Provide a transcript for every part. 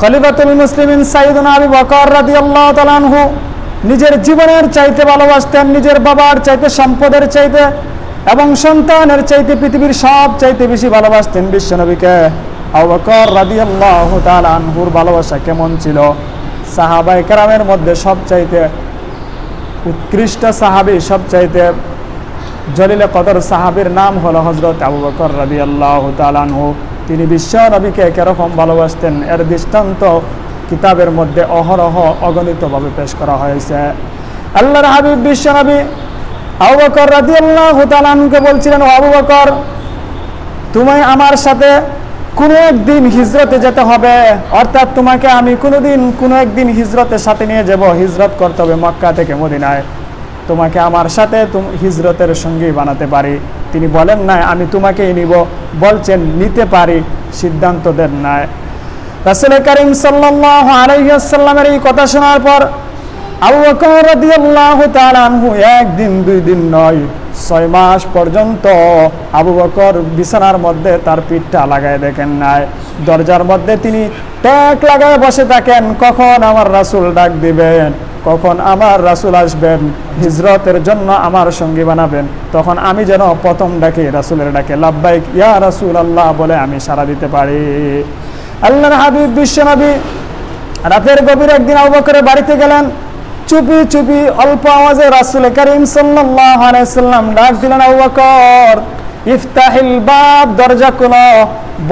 খলিফাতুল মুসলিমিন সাইয়্যিদুনা আবু বকর রাদিয়াল্লাহু তাআলা আনহু নিজের জীবনের চাইতে ভালোবাসতেন, নিজের বাবার চাইতে, সম্পদের চাইতে এবং সন্তানের চাইতে পৃথিবীর সব চাইতে বেশি ভালোবাসতেন বিশ্বনবীকে। আবু বকর রাদিয়াল্লাহু তাআলা আনহুর ভালোবাসা কেমন ছিল? সাহাবায়ে কেরামের মধ্যে সবচাইতে উৎকৃষ্ট সাহাবী, সবচাইতে জলিলে কদর সাহাবীর নাম হলো হযরত আবু বকর রাদিয়াল্লাহু তাআলা আনহু। তিনি বিশ্বনবীকে কিরকম ভালোবাসতেন এর দৃষ্টান্ত কিতাবের মধ্যে অহরহ অগণিতভাবে পেশ করা হয়েছে। আল্লাহর হাবিব বিশ্বনবী আবু বকর রাদিয়াল্লাহু তাআলা আনহুকে বলছিলেন, ও আবু বকর, তুমি আমার সাথে কোনো একদিন হিজরতে যেতে হবে, অর্থাৎ তোমাকে আমি কোনো একদিন হিজরতের সাথে নিয়ে যাব। হিজরত করতে হবে মক্কা থেকে মদিনায়, তোমাকে আমার সাথে হিজরতের সঙ্গী বানাতে পারি। তিনি বলেন না আমি তোমাকেই নিব, বলছেন নিতে পারি, সিদ্ধান্ত দেন নাই। রাসূল করিম সাল্লাল্লাহু আলাইহি ওয়াসাল্লামের এই কথা শোনার পর আবু বকর রাদিয়াল্লাহু তাআলা আনহু একদিন দুই দিন নয় 6 মাস পর্যন্ত আবু বকর বিছানার মধ্যে তার পিঠটা লাগায় দেখেন নাই। দরজার মধ্যে তিনি ট্যাক লাগায় বসে থাকেন, কখন আমার রাসূল ডাক দিবেন, কখন আমার রাসূল আসবেন, হিজরতের জন্য আমার সঙ্গী বানাবেন, তখন আমি যেন প্রথম ডাকে রাসূলের ডাকে লাব্বাইক ইয়া রাসূলুল্লাহ বলে আমি সাড়া দিতে পারি। আল্লাহর হাবিব বিশ্বনবী রাতের গভীর একদিন আবু বকরের বাড়িতে গেলেন। চুপি চুপি অল্প আওয়াজে রাসূল করিম সাল্লাল্লাহু আলাইহি ওয়াসাল্লাম ডাক দিলেন, আবু বকর ইফতাহিল বাব, দরজা খোলো।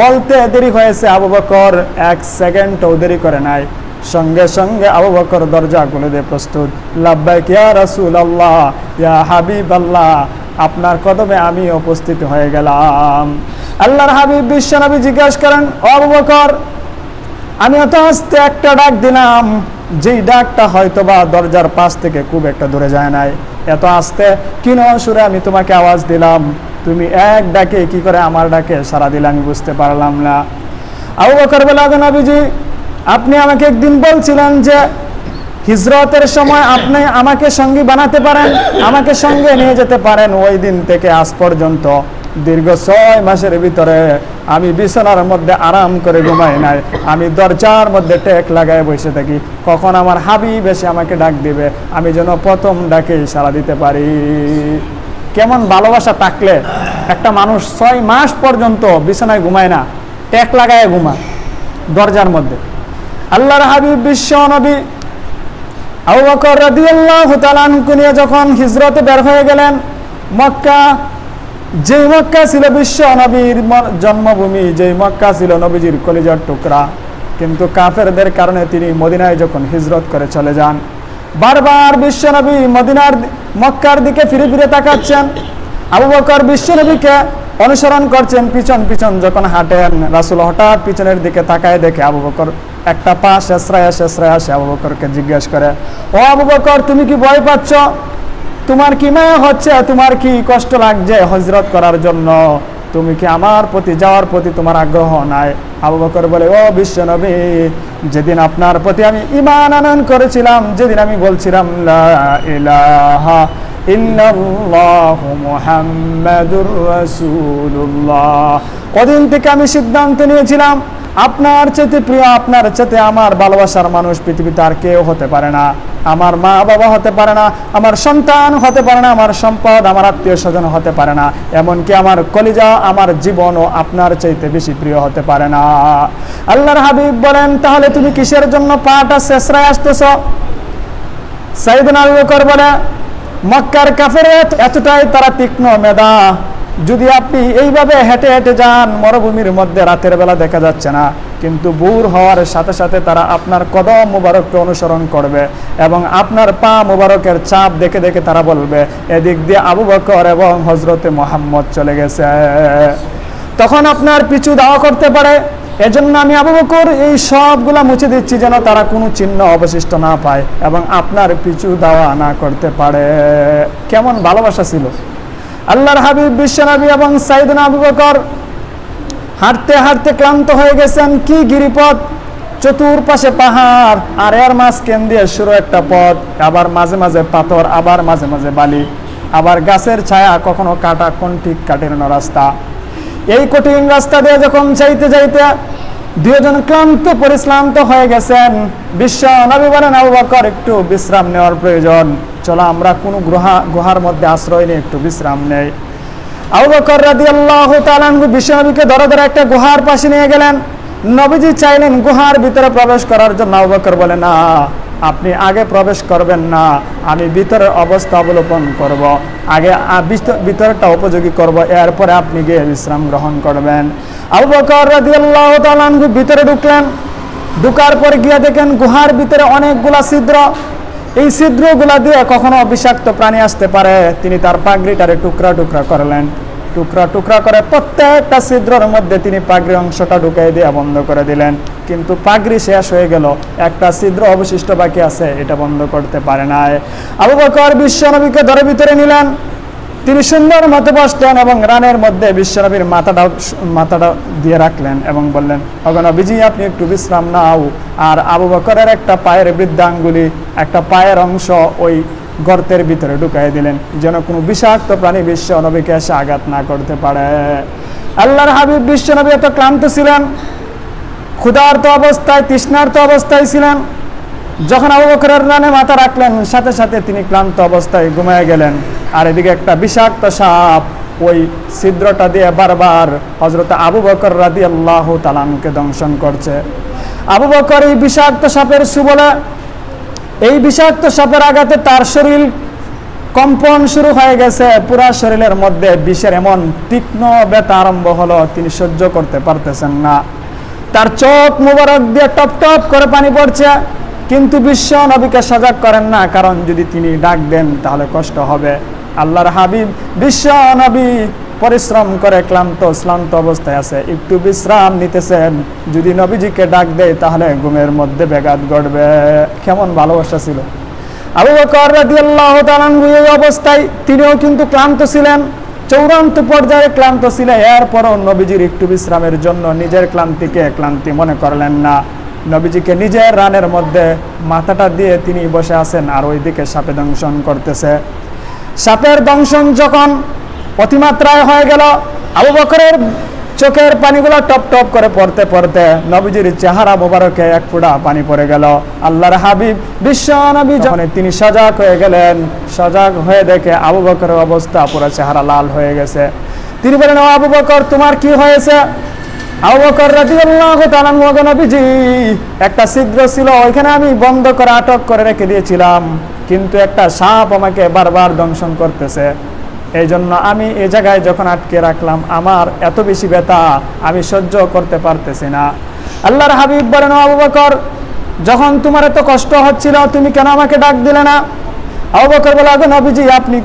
বলতে দেরি হয়েছে, আবু বকর 1 সেকেন্ডও দেরি করে নাই, সঙ্গে সঙ্গে আবু বকর দরজা খুলে দিয়ে প্রস্তুত। লাব্বাইক ইয়া রাসূলুল্লাহ, ইয়া হাবিবাল্লাহ, আপনার কদমে আমি উপস্থিত হয়ে গেলাম। আল্লাহর হাবিব বিশ্বনবী জিজ্ঞাসা করেন, ও আবু বকর, আমি এত আস্তে একটা ডাক দিলাম, যেই ডাকটা হয়তোবা দরজার পাশ থেকে খুব একটা দূরে যায় নাই, এত আস্তে কিন সুরে আমি তোমাকে আওয়াজ দিলাম, তুমি এক ডাকে কি করে আমার ডাকে সাড়া দিলে আমি বুঝতে পারলাম না। আবু বকর বলে, নবীজি, আপনি আমাকে একদিন বলছিলেন যে হিজরতের সময় আপনি আমাকে সঙ্গী বানাতে পারেন, আমাকে সঙ্গে নিয়ে যেতে পারেন। ওই দিন থেকে আজ পর্যন্ত দীর্ঘ 6 মাসের ভিতরে আমি বিছানার মধ্যে আরাম করে ঘুমাই নাই, আমি দরজার মধ্যে টেক লাগায় বসে থাকি, কখন আমার হাবিব এসে আমাকে ডাক দিবে, আমি যেন প্রথম ডাকে সাড়া দিতে পারি। কেমন ভালোবাসা থাকলে একটা মানুষ 6 মাস পর্যন্ত বিছানায় ঘুমায় না, টেক লাগায় ঘুমায় দরজার মধ্যে। আল্লাহর হাবিব বিশ্ব নবী আবু বকর রাদিয়াল্লাহু তাআলা আনহু নিয়ে যখন হিজরতে বের হয়ে গেলেন, মক্কা, যে মক্কা ছিল বিশ্ব নবীর জন্মভূমি, যে মক্কা ছিল নবীজির কলিজার টুকরা, কিন্তু কাফেরদের কারণে তিনি মদিনায় যখন হিজরত করে চলে যান, বারবার বিশ্ব নবী মক্কার দিকে ফিরে ফিরে তাকাচ্ছেন। আবু বকর বিশ্ব নবীকে অনুসরণ করছেন, পিছন পিছন যখন হাঁটেন, রাসূল হঠাৎ পিছনের দিকে তাকায় দেখে আবু বকর একটা পা শেষরায় আসে। আবু বকরকে জিজ্ঞাসা করে, ও আবু বকর, তুমি কি ভয় পাচ্ছ? তোমার কি মায়া হচ্ছে? তোমার কি কষ্ট লাগছে হিজরত করার জন্য? তুমি কি আমার প্রতি যাওয়ার প্রতি তোমার আগ্রহ নাই? আবু বকর বলে, ও বিশ্বনবী, যেদিন আপনার প্রতি আমি ঈমান আনয়ন করেছিলাম, যেদিন আমি বলছিলাম লা ইলাহা ইল্লাল্লাহু মুহাম্মাদুর রাসূলুল্লাহ, ওদিন থেকে আমি সিদ্ধান্ত নিয়েছিলাম আপনার চেয়ে প্রিয়, আপনার চেয়ে আমার ভালোবাসার মানুষ পৃথিবীতে আর কেউ হতে পারে না। আমার মা বাবা হতে পারে না, আমার সন্তান হতে পারে না, আমার সম্পদ, আমার আত্মীয় স্বজন হতে পারে না, এমনকি আমার কলিজা, আমার জীবনও আপনার চাইতে বেশি প্রিয় হতে পারে না। আল্লাহর হাবিব বলেন, তাহলে তুমি কিসের জন্য পাটা শেষরায় আসতেছ? সাইয়েদনা আবু বকর বলে, মক্কার কাফের এতটাই তারা তীক্ষ্ণ মেধা, যদি আপনি এইভাবে হেঁটে হেঁটে যান, মরুভূমির মধ্যে রাতের বেলা দেখা যাচ্ছে না, কিন্তু ভোর হওয়ার সাথে সাথে তারা আপনার কদম মুবারককে অনুসরণ করবে এবং আপনার পা মুবারকের চাপ দেখে দেখে তারা বলবে, এদিক দিয়ে আবু বকর এবং হযরতে মুহাম্মদ চলে গেছে, তখন আপনার পিছু দাওয়া করতে পারে। এজন্য আমি আবু বকর এই সবগুলা মুছে দিচ্ছি, যেন তারা কোনো চিহ্ন অবশিষ্ট না পায় এবং আপনার পিছু দাওয়া না করতে পারে। কেমন ভালোবাসা ছিল! আল্লাহর হাবিব বিশ্বনবী এবং সাইয়েদনা আবু বকর হাঁটতে হাঁটতে ক্লান্ত হয়ে গেছেন। কি গিরিপথ, চতুর্পাশে পাহাড়, আর এর মাঝখান দিয়ে শুরু একটা পথ, আবার মাঝে মাঝে পাথর, আবার মাঝে মাঝে বালি, আবার গাছের ছায়া, কখনো কাটা কণ্ঠিক কাঠিন্য রাস্তা। এই কঠিন রাস্তা দিয়ে যখন যাইতে যাইতে দুজন ক্লান্ত পরিশ্রান্ত হয়ে গেছেন। বিশ্ব নবী বলেন, আবু বকর একটু বিশ্রাম নেওয়ার প্রয়োজন, চলো আমরা কোনো গুহার মধ্যে আশ্রয় নিয়ে একটু বিশ্রাম নেই। আবু বকর রাদিয়াল্লাহু তাআলা আনহু বিশ্ব নবীকে ধরে ধরে একটা গুহার পাশে নিয়ে গেলেন। নবীজি চাইলেন গুহার ভিতরে প্রবেশ করার জন্য। আবু বকর বলে, না, আপনি আগে প্রবেশ করবেন না, আমি ভিতরের অবস্থা অবলোকন করব, আগে ভিতরটা উপযোগী করব, এরপরে আপনি গিয়ে বিশ্রাম গ্রহণ করবেন। আবু বকর রাদিয়াল্লাহু তাআলা আনহু ভিতরে ঢুকলেন। ঢুকার পর গিয়ে দেখেন গুহার ভিতরে অনেকগুলা ছিদ্র। এই ছিদ্রগুলা দিয়ে কখনো বিষাক্ত প্রাণী আসতে পারে। তিনি তার পাগড়িটারে টুকরা টুকরা করলেন, টুকরা টুকরা করে প্রত্যেকটা ছিদ্রের মধ্যে তিনি পাগড়ির অংশটা ঢুকাই দিয়ে বন্ধ করে দিলেন। কিন্তু পাগড়ি শেষ হয়ে গেল, একটা ছিদ্র অবশিষ্ট বাকি আছে, এটা বন্ধ করতে পারে নাই। আবু বকর বিশ্বনবীকে ধরে ভিতরে নিলেন। তিনি সুন্দর মতো বসলেন এবং রানের মধ্যে বিশ্বনবীর মাথাটা দিয়ে রাখলেন এবং বললেন, ওগো নবীজি, আপনি একটু বিশ্রাম নাও। আর আবু বকরের একটা পায়ের বৃদ্ধাঙ্গুলি, একটা পায়ের অংশ ওই গর্তের ভিতরে ঢুকাই দিলেন, যেন কোনো বিষাক্ত প্রাণী বিশ্ব নবীকে এসে আঘাত না করতে পারে। আল্লাহর হাবিব বিশ্ব নবী এত ক্লান্ত ছিলেন, ক্ষুধার্ত অবস্থায়, তৃষ্ণার্ত অবস্থায় ছিলেন। যখন আবু বকরের রানে মাথা রাখলেন, সাথে সাথে তিনি ক্লান্ত অবস্থায় ঘুমিয়ে গেলেন। আর এদিকে একটা বিষাক্ত সাপ ওই ছিদ্রটা দিয়ে বারবার হযরত আবু বকর রাদিয়াল্লাহু তাআলা আনহুকে দংশন করছে। আবু বকর এই বিষাক্ত সাপের সুবলে, এই বিষাক্ত সাপের আঘাতে তার শরীর কম্পন শুরু হয়ে গেছে। পুরা শরীরের মধ্যে বিষের এমন তীক্ষ্ণ ব্যথা আরম্ভ হলো, তিনি সহ্য করতে পারতেছেন না। তার চোখ মুবারক দিয়ে টপ টপ করে পানি পড়ছে। কিন্তু বিশ্ব নবীকে সজাগ করেন না, কারণ যদি তিনি ডাক দেন তাহলে কষ্ট হবে। আল্লাহর হাবিব বিশ্ব নবী পরিশ্রম করে ক্লান্ত অবস্থায় আছে, একটু বিশ্রাম নিতেছেন। যদি নবীজিকে ডাক দেয় তাহলে ঘুমের মধ্যে ব্যাঘাত ঘটবে। কেমন ভালোবাসা ছিল! আবু বকর রাদিয়াল্লাহু তাআলা আনহু এই অবস্থায় তিনিও কিন্তু ক্লান্ত ছিলেন, চূড়ান্ত পর্যায়ে ক্লান্ত ছিলেন। এরপরও নবীজির একটু বিশ্রামের জন্য নিজের ক্লান্তিকে ক্লান্তি মনে করলেন না। নবীজিকে নিজের রানের মধ্যে মাথাটা দিয়ে তিনি বসে আছেন, আর ওইদিকে সাপে দংশন করতেছে। সাপের দংশন যখন অতিমাত্রায় হয়ে গেল, আবু বকরের চোখের পানিগুলো টপ টপ করে পড়তে পড়তে নবীজির চেহারা মোবারকে এক ফোঁটা পানি পড়ে গেল। আল্লাহর হাবিব বিশ্ব নবী যখন তিনি সজাগ হয়ে গেলেন, সজাগ হয়ে দেখে আবু বকরের অবস্থা পুরো চেহারা লাল হয়ে গেছে। তিনি বলেন, ও আবু বকর, তোমার কি হয়েছে? আবু বকর রাদিয়াল্লাহু তাআলা আনহু, নবীজি, একটা ছিদ্র ছিল, ওইখানে আমি বন্ধ করে আটক করে রেখে দিয়েছিলাম, কিন্তু একটা সাপ আমাকে বারবার দংশন করতেছে। এই জন্য আমি এই জায়গায় যখন আটকে রাখলাম, আমার এত বেশি ব্যথা আমি সহ্য করতে পারতেছি না। আল্লাহর হাবিব বলেন, ও আবু বকর, যখন তোমার এত কষ্ট হচ্ছিল তুমি কেন আমাকে ডাক দিলে না? আবু বকর বলে, আগে নবীজি, আপনি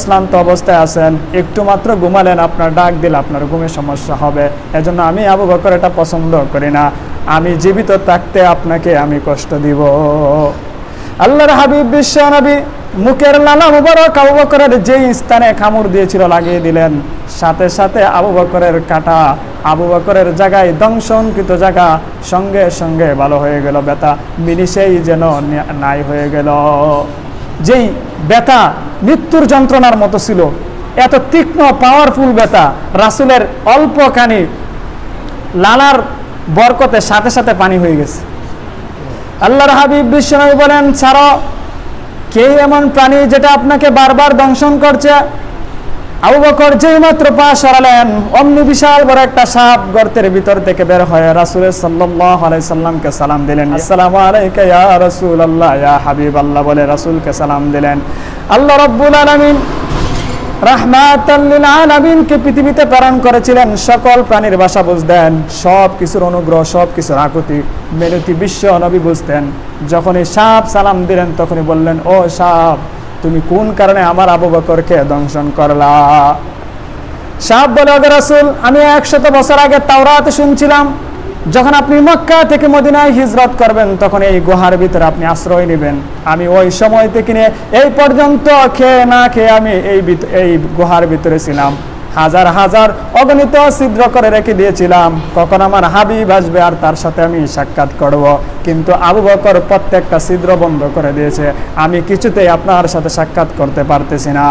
শ্রান্ত অবস্থায় আছেন, একটু মাত্র ঘুমালেন, আপনার ডাক দিলে আপনার ঘুমের সমস্যা হবে, এজন্য আমি আবু বকর এটা পছন্দ করি না, আমি জীবিত থাকতে আপনাকে আমি কষ্ট দিব। আল্লাহর হাবিব বিশ্ব নবী মুখের লালা মুবারক আবু বকরের যেই স্থানে কামড় দিয়েছিল লাগিয়ে দিলেন। সাথে সাথে আবু বকরের কাটা আবু বকরের জায়গায় দংশনকৃত জায়গা সঙ্গে সঙ্গে ভালো হয়ে গেল, ব্যথা মিনিশেই যেন নাই হয়ে গেল। যেই ব্যথা মৃত্যুর যন্ত্রণার মতো ছিল, এত তীক্ষ্ণ পাওয়ারফুল ব্যথা, রাসূলের অল্পখানি লালার বরকতে সাথে সাথে পানি হয়ে গেছে। আল্লাহর হাবিব বিশ্বনবী বলেন, ছাড়ো, কে এমন প্রাণী যেটা আপনাকে বারবার দংশন করছে? আবু বকর যেই মাত্র পা সরালেন, অমনি বিশাল বড় একটা সাপ গর্তের ভিতর থেকে বের হয়ে রাসূল সাল্লাল্লাহু আলাইহি সাল্লামকে সালাম দিলেন। আসসালামু আলাইকা ইয়া রাসূলুল্লাহ, ইয়া হাবিবাল্লাহ বলে রাসূলকে সালাম দিলেন। আল্লাহ রাব্বুল আলামিন রাহমাতাল লিল আলামিনকে পৃথিবীতে প্রেরণ করেছিলেন, সকল প্রাণীর ভাষা বুঝতেন, সব কিছুর অনুগ্রহ, সব কিছুর আকুতি মেনতি বিশ্ব নবী বুঝতেন। যখনই সাপ সালাম দিলেন তখনই বললেন, ও সাপ, তুমি কোন কারণে আমার আবু বকরকে দংশন করলা? সাপ বলে, ওগো রাসূল, আমি 100 বছর আগে তাওরাতে শুনছিলাম, যখন আপনি মক্কা থেকে মদিনায় হিজরত করবেন তখন এই গুহার ভিতরে আপনি আশ্রয় নেবেন। আমি ওই সময় থেকে নিয়ে এই পর্যন্ত খেয়ে না খেয়ে আমি এই গুহার ভিতরে ছিলাম, হাজার হাজার অগণিত ছিদ্র করে রেখে দিয়েছিলাম, কখন আমার হাবিব আসবে আর তার সাথে আমি সাক্ষাৎ করব। কিন্তু আবু বকর প্রত্যেকটা ছিদ্র বন্ধ করে দিয়েছে, আমি কিছুতেই আপনার সাথে সাক্ষাৎ করতে পারতেছি না।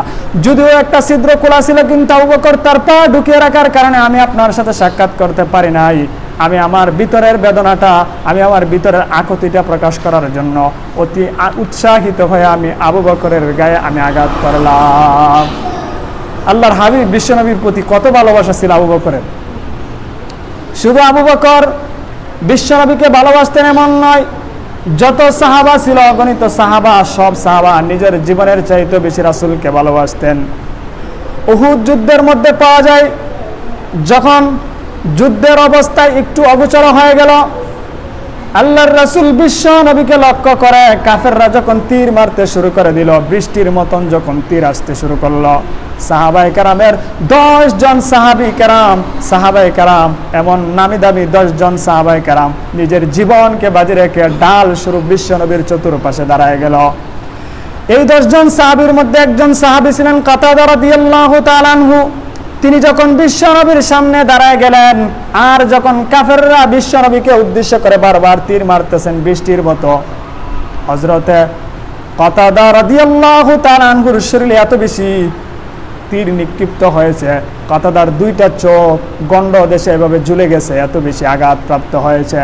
যদিও একটা ছিদ্র খোলা ছিল, কিন্তু আবু বকর তার পা ঢুকিয়ে রাখার কারণে আমি আপনার সাথে সাক্ষাৎ করতে পারি নাই। আমি আমার ভিতরের বেদনাটা, আমি আমার ভিতরের আকুতিটা প্রকাশ করার জন্য অতি উৎসাহিত হয়ে আমি আবু বকরের গায়ে আমি আঘাত করলাম। আল্লাহর হাবিব বিশ্বনবীর প্রতি কত ভালোবাসা ছিল আবু বকরের। শুধু আবু বকর বিশ্বনবীকে ভালোবাসতেন এমন নয়, যত সাহাবা ছিল, অগণিত সাহাবা, সব সাহাবা নিজের জীবনের চাইতে বেশি রাসূলকে ভালোবাসতেন। উহুদ যুদ্ধের মধ্যে পাওয়া যায়, যখন যুদ্ধের অবস্থায় একটু অগোচর হয়ে গেল, আল্লাহর রাসূল বিশ্ব নবীকে লক্ষ্য করে কাফেররা যখন তীর মারতে শুরু করে দিল, বৃষ্টির মতন যখন তীর আসতে শুরু করলো, সাহাবায়ে কেরামের 10 জন সাহাবায়ে কেরাম এমন নামি দামি 10 জন সাহাবায়ে কেরাম নিজের জীবনকে বাজি রেখে ডাল স্বরূপ বিশ্ব নবীর চতুর্পাশে দাঁড়ায় গেল। এই 10 জন সাহাবীর মধ্যে একজন সাহাবী ছিলেন কাতাদা রাদিয়াল্লাহু তাআলা আনহু। তিনি যখন বিশ্ব নবীর সামনে দাঁড়ায় গেলেন, আর যখন কাফেররা বিশ্ব নবীকে উদ্দেশ্য করে বারবার তীর মারতেছেন বৃষ্টির মতো, হযরতে কাতাদা রাদিয়াল্লাহু তাআলা আনহুর শরীরে এত বেশি তীর নিক্ষিপ্ত হয়েছে, কাতাদার 2টা চোখ গন্ড দেশে এভাবে ঝুলে গেছে, এত বেশি আঘাত প্রাপ্ত হয়েছে।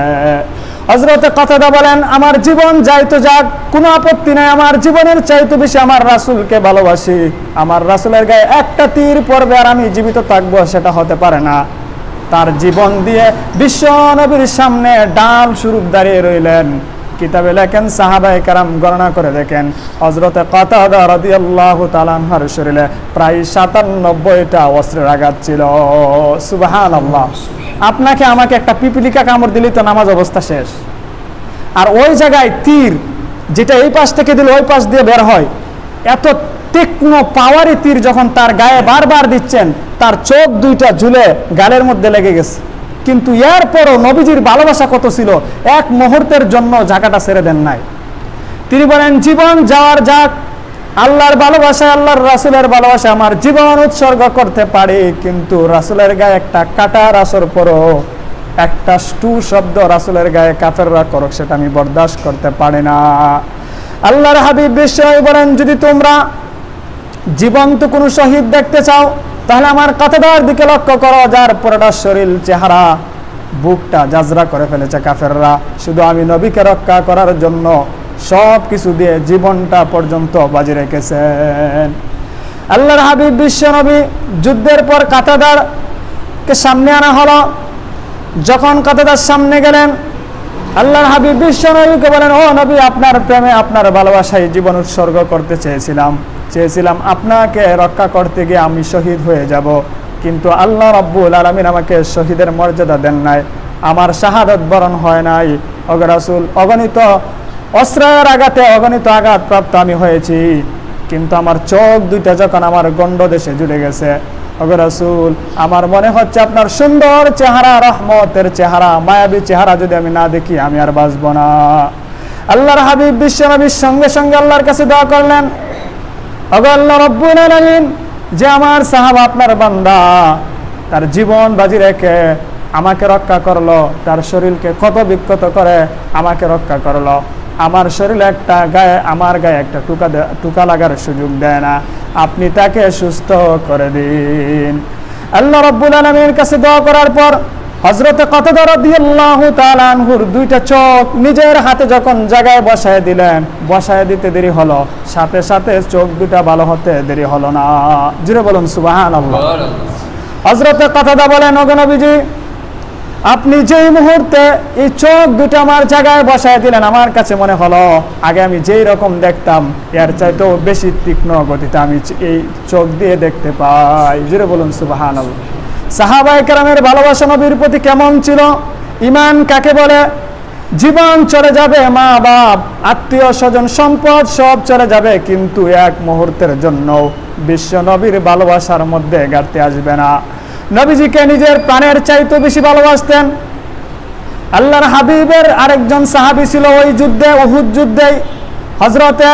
হযরতে কাতাদা বলেন, আমার জীবন যাই তো যাক, কোনো আপত্তি নাই, আমার জীবনের চাইতে বেশি আমার রাসূলকে ভালোবাসি। আমার রাসূলের গায়ে একটা তীর পড়বে আর আমি জীবিত থাকবো, সেটা হতে পারে না। তার জীবন দিয়ে বিশ্ব নবীর সামনে ডাল স্বরূপ দাঁড়িয়ে রইলেন। কিতাবে লেখেন, সাহাবায়ে কেরাম গণনা করে দেখেন, হযরতে কাতাদা রাদিয়াল্লাহু তাআলা আনহুর শরীরে প্রায় 97টা অস্ত্রের আঘাত ছিল। সুবহানাল্লাহ। আপনাকে আমাকে একটা পিপিলিকা কামড় দিলেই তো নামাজ অবস্থা শেষ। আর ওই জায়গায় তীর যেটা এই পাশ থেকে দিলে ওই পাশ দিয়ে বের হয়, এত তীক্ষ্ণ পাওয়ারি তীর যখন তার গায়ে বারবার দিচ্ছেন, তার চোখ 2টা ঝুলে গালের মধ্যে লেগে গেছে। কিন্তু এরপরও নবীজির ভালোবাসা কত ছিল, এক মুহূর্তের জন্য জায়গাটা ছেড়ে দেন নাই। তিনি বলেন, জীবন যাওয়ার যাক, আল্লাহর ভালোবাসা, আল্লাহর রাসূলের ভালোবাসা আমার জীবন উৎসর্গ করতে পারি, কিন্তু রাসূলের গায়ে একটা কাটার আসর পরও, একটা স্টু শব্দ রাসূলের গায়ে কাফেররা করুক, সেটা আমি বরদাস্ত করতে পারি না। আল্লাহর হাবিব বিশ্বনবী বলেন, যদি তোমরা জীবন্ত কোনো শহীদ দেখতে চাও, তাহলে আমার কাতাদার দিকে লক্ষ্য করো, যার পুরোটা শরীর, চেহারা, বুকটা জাজরা করে ফেলেছে কাফেররা। শুধু আমি নবীকে রক্ষা করার জন্য সব কিছু দিয়ে জীবনটা পর্যন্ত বাজি রেখেছেন। আল্লাহর হাবিব বিশ্বনবী যুদ্ধের পর কাতাদারকে সামনে আনা হলো। যখন কাতাদার সামনে গেলেন, আল্লাহর হাবিব বিশ্বনবীকে বলেন, ও নবী, আপনার প্রেমে, আপনার ভালোবাসায় জীবন উৎসর্গ করতে চেয়েছিলাম, আপনাকে রক্ষা করতে গিয়ে আমি শহীদ হয়ে যাব, কিন্তু আল্লাহ রাব্বুল আলামিন আমাকে শহীদের মর্যাদা দেন নাই, আমার শাহাদাত বরণ হয় নাই। ওগো রাসূল, অগণিত অস্ত্রের আঘাতে অগণিত আঘাত প্রাপ্ত আমি হয়েছি, কিন্তু আমার চোখ 2টা যখন আমার গন্ড দেশে জুড়ে গেছে, ওগো রাসূল, আমার মনে হচ্ছে আপনার সুন্দর চেহারা, রহমতের চেহারা, মায়াবী চেহারা যদি আমি না দেখি আমি আর বাঁচব না। আল্লাহর হাবিব বিশ্বনবীর সঙ্গে সঙ্গে আল্লাহর কাছে দোয়া করলেন, ওগো আল্লাহ রাব্বুল আলামিন, যে আমার সাহাবা আপনার বান্দা তার জীবন বাজি রেখে আমাকে রক্ষা করলো, তার শরীরকে ক্ষত বিক্ষত করে আমাকে রক্ষা করলো, আমার শরীরে একটা গায়ে, আমার গায়ে একটা টুকা লাগার সুযোগ দেয় না, আপনি তাকে সুস্থ করে দিন। আল্লাহ রাব্বুল আলামিনের কাছে দোয়া করার পর হযরতে কাতাদা রাদিয়াল্লাহু তাআলা আনহুর 2টা চোখ নিজের হাতে যখন জায়গায় বসায় দিলেন, বসায় দিতে দেরি হলো, সাথে সাথে চোখ 2টা ভালো হতে দেরি হলো না। জোরে বলুন সুবহানাল্লাহ। হযরতে কাতাদা বলেন, ওগো নবীজি, আপনি যেই মুহূর্তে এই চোখ 2টা আমার জায়গায় বসায় দিলেন, আমার কাছে মনে হলো আগে আমি যেই রকম দেখতাম এর চাইতেও বেশি তীক্ষ্ণ গতিতে আমি এই চোখ দিয়ে দেখতে পাই। জোরে বলুন সুবহানাল্লাহ। সাহাবায়ে কেরামের ভালোবাসা নবীর প্রতি কেমন ছিল? ঈমান কাকে বলে? জীবন চলে যাবে, মা বাপ, আত্মীয় স্বজন, সম্পদ সব চলে যাবে, কিন্তু এক মুহূর্তের জন্য বিশ্ব নবীর ভালোবাসার মধ্যে ঘাটতি আসবে না। নবীজিকে নিজের প্রাণের চাইতে বেশি ভালোবাসতেন। আল্লাহর হাবিবের আরেকজন সাহাবী ছিল ওই যুদ্ধে, উহুদ যুদ্ধে, হযরতে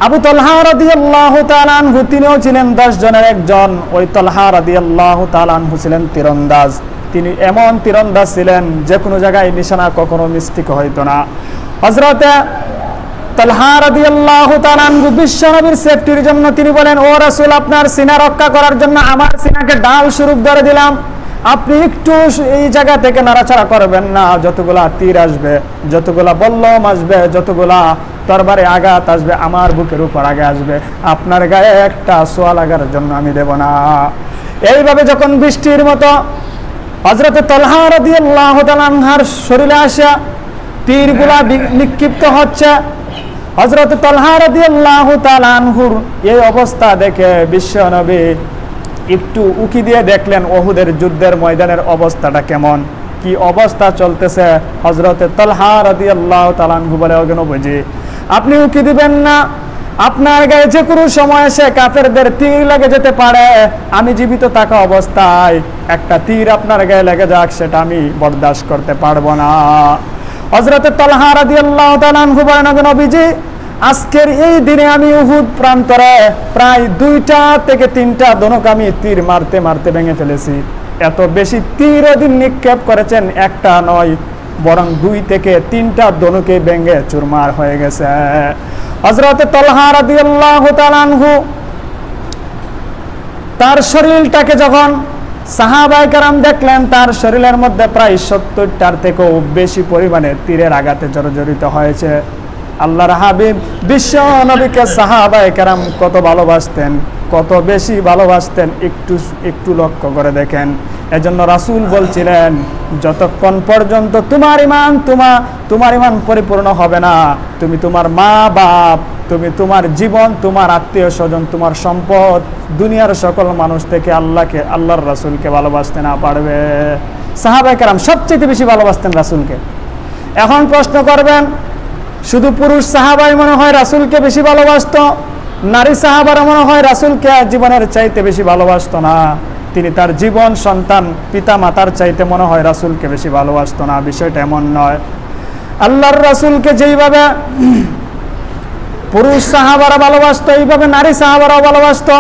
আবু তালহা রাদিয়াল্লাহু তাআলা আনহু, তিনিও ছিলেন 10 জনের একজন। ওই তালহা রাদিয়াল্লাহু তাআলা আনহু ছিলেন তীরন্দাজ। তিনি এমন তীরন্দাজ ছিলেন যে কোনো জায়গায় নিশানা কখনো মিস্টেক হইতো না। হযরতে তালহা রাদিয়াল্লাহু তাআলা আনহু বিশ্বনবীর সেফটির জন্য তিনি বলেন, ও রাসূল, আপনার সিনা রক্ষা করার জন্য আমার সিনাকে ডাল স্বরূপ ধরে দিলাম, আপনি একটু এই জায়গা থেকে নাড়াচাড়া করবেন না, যতগুলা তীর আসবে, যতগুলা বল্লম আসবে, যতগুলা তরবারে আঘাত আসবে, আমার বুকের উপর আগে আসবে, আপনার গায়ে একটা সোয়া লাগার জন্য আমি দেব না। এইভাবে যখন বৃষ্টির মতো হযরত তালহা রাদিয়াল্লাহু তাআলা আনহার শরীরে আসা তীরগুলা নিক্ষিপ্ত হচ্ছে, হযরত তালহা রাদিয়াল্লাহু তাআলা আনহুর এই অবস্থা দেখে বিশ্বনবী একটু উকি দিয়ে দেখলেন উহুদের যুদ্ধের ময়দানের অবস্থাটা কেমন, কি অবস্থা চলতেছে। হযরত তালহা রাদিয়াল্লাহু তাআলা আনহু বলে, ওগো নবীজি আপনি উকি দিবেন না, আপনার গায়ে যে কোনো সময় এসে কাফেরদের তীর লেগে যেতে পারে, আমি জীবিত থাকা অবস্থায় একটা তীর আপনার গায়ে লেগে যাক সেটা আমি বরদাস্ত করতে পারবো না। হযরত তালহা রাদিয়াল্লাহু তাআলা আনহু বলেন, ওগো নবীজি আজকের এই দিনে আমি উহুদ প্রান্তরে প্রায় 2টা থেকে 3টা ধনুক আমি তীর মারতে মারতে ভেঙে ফেলেছি। এত বেশি তীর ওদিন নিক্ষেপ করেছেন, একটা নয় বরং 2 থেকে 3টা ধনুকে ভেঙে চুরমার হয়ে গেছে। হযরত তালহা রাদিয়াল্লাহু তাআলা আনহু তার শরীরটাকে যখন সাহাবায়ে কেরাম দেখলেন, তার শরীরের মধ্যে প্রায় 70টার থেকেও বেশি পরিমাণে তীরের আঘাতে জর্জরিত হয়েছে। আল্লাহর হাবিব বিশ্ব নবীকে সাহাবায়ে কেরাম কত ভালোবাসতেন, কত বেশি ভালোবাসতেন একটু লক্ষ্য করে দেখেন। এজন্য রাসূল বলছিলেন, যতক্ষণ পর্যন্ত তোমার ইমান পরিপূর্ণ হবে না, তুমি তোমার মা বাপ, তুমি তোমার জীবন, তোমার আত্মীয় স্বজন, তোমার সম্পদ, দুনিয়ার সকল মানুষ থেকে আল্লাহর রাসূলকে ভালোবাসতে না পারবে। সাহাবায়ে কেরাম সবচেয়ে বেশি ভালোবাসতেন রাসূলকে। এখন প্রশ্ন করবেন, শুধু পুরুষ সাহাবাই মনে হয় রাসূলকে বেশি ভালোবাসতো, নারী সাহাবারা মনে হয় রাসূলকে জীবনের চাইতে বেশি ভালোবাসতো না, তিনি তার জীবন, সন্তান, পিতা মাতার চাইতে মনে হয় রাসূলকে বেশি ভালোবাসতো না। বিষয়টা এমন নয়। আল্লাহর রাসূলকে যেইভাবে পুরুষ সাহাবারা ভালোবাসতো, এইভাবে নারী সাহাবারাও ভালোবাসতো।